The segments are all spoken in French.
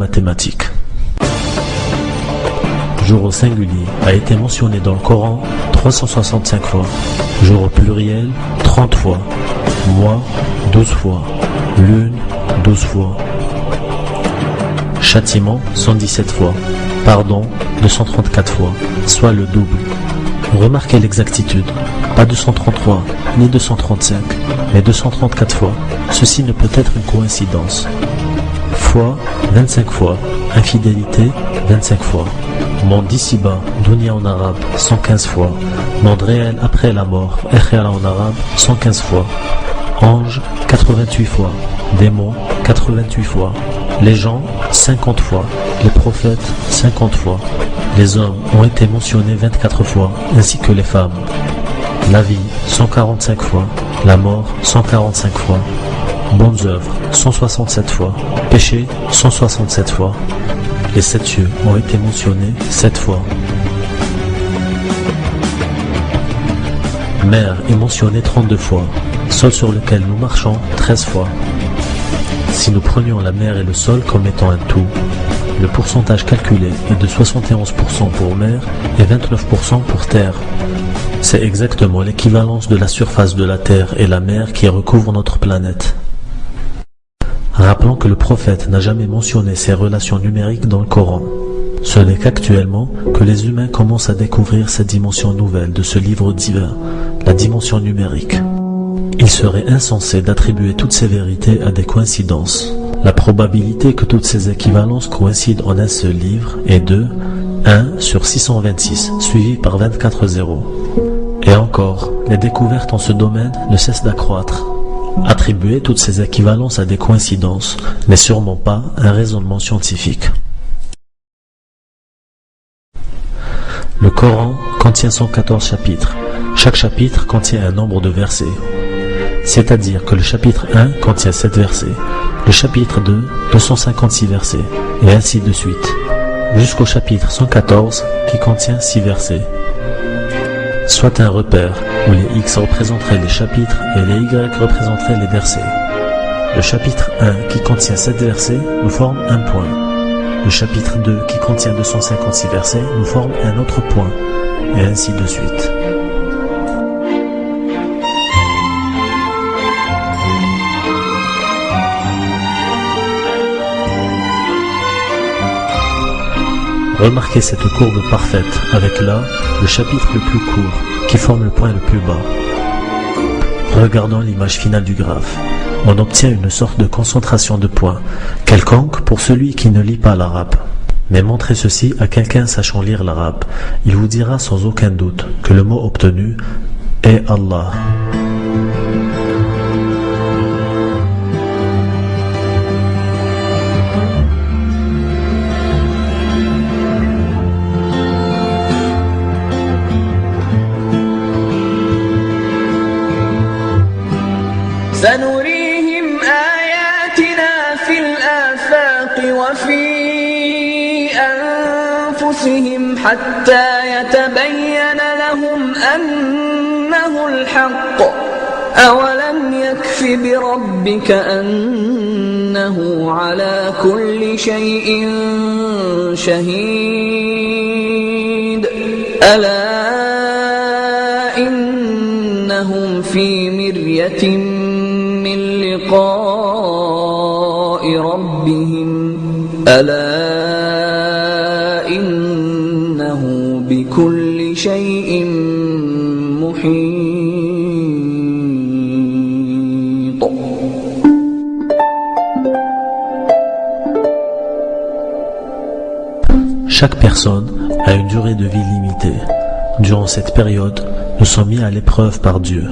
mathématiques. Jour au singulier a été mentionné dans le Coran 365 fois, jour au pluriel 30 fois, mois 12 fois, lune 12 fois, châtiment 117 fois, pardon 234 fois, soit le double. Remarquez l'exactitude, pas 233 ni 235, mais 234 fois. Ceci ne peut être une coïncidence. Foi 25 fois, infidélité 25 fois. Monde d'ici-bas, dunya en arabe 115 fois. Monde réel après la mort, akhira en arabe 115 fois. Ange 88 fois. Démon 88 fois. Les gens 50 fois. Les prophètes 50 fois. Les hommes ont été mentionnés 24 fois, ainsi que les femmes. La vie 145 fois. La mort 145 fois. Bonnes œuvres 167 fois. Péché 167 fois. Les 7 cieux ont été mentionnés 7 fois. Mer est mentionné 32 fois. Sol sur lequel nous marchons 13 fois. Si nous prenions la mer et le sol comme étant un tout, le pourcentage calculé est de 71% pour mer et 29% pour terre. C'est exactement l'équivalence de la surface de la terre et la mer qui recouvre notre planète. Rappelons que le prophète n'a jamais mentionné ces relations numériques dans le Coran. Ce n'est qu'actuellement que les humains commencent à découvrir cette dimension nouvelle de ce livre divin, la dimension numérique. Il serait insensé d'attribuer toutes ces vérités à des coïncidences. La probabilité que toutes ces équivalences coïncident en un seul livre est de 1 sur 626, suivi par 24 zéros. Et encore, les découvertes en ce domaine ne cessent d'accroître. Attribuer toutes ces équivalences à des coïncidences n'est sûrement pas un raisonnement scientifique. Le Coran contient 114 chapitres. Chaque chapitre contient un nombre de versets. C'est-à-dire que le chapitre 1 contient 7 versets, le chapitre 2, 256 versets, et ainsi de suite, jusqu'au chapitre 114 qui contient 6 versets. Soit un repère où les X représenteraient les chapitres et les Y représenteraient les versets. Le chapitre 1 qui contient 7 versets nous forme un point. Le chapitre 2 qui contient 256 versets nous forme un autre point, et ainsi de suite. Remarquez cette courbe parfaite avec là le chapitre le plus court qui forme le point le plus bas. Regardons l'image finale du graphe. On obtient une sorte de concentration de points, quelconque pour celui qui ne lit pas l'arabe. Mais montrez ceci à quelqu'un sachant lire l'arabe. Il vous dira sans aucun doute que le mot obtenu est Allah. سنريهم آياتنا في الآفاق وفي أنفسهم حتى يتبين لهم أنه الحق أولم يكف بربك أنه على كل شيء شهيد ألا إنهم في مرية من لقاء ربهم ألا إنه بكل شيء محيط. Chaque personne a une durée de vie limitée. Durant cette période, nous sommes mis à l'épreuve par Dieu.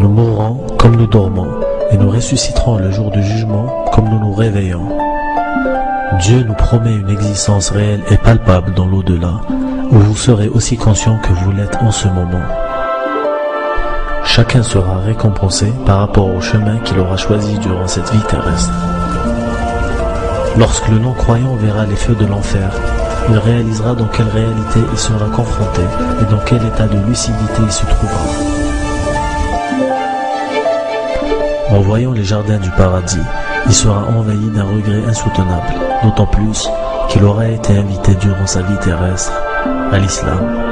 Nous mourrons comme nous dormons et nous ressusciterons le jour du jugement comme nous nous réveillons. Dieu nous promet une existence réelle et palpable dans l'au-delà, où vous serez aussi conscient que vous l'êtes en ce moment. Chacun sera récompensé par rapport au chemin qu'il aura choisi durant cette vie terrestre. Lorsque le non-croyant verra les feux de l'enfer, il réalisera dans quelle réalité il sera confronté et dans quel état de lucidité il se trouvera. En voyant les jardins du paradis, il sera envahi d'un regret insoutenable, d'autant plus qu'il aura été invité durant sa vie terrestre à l'islam.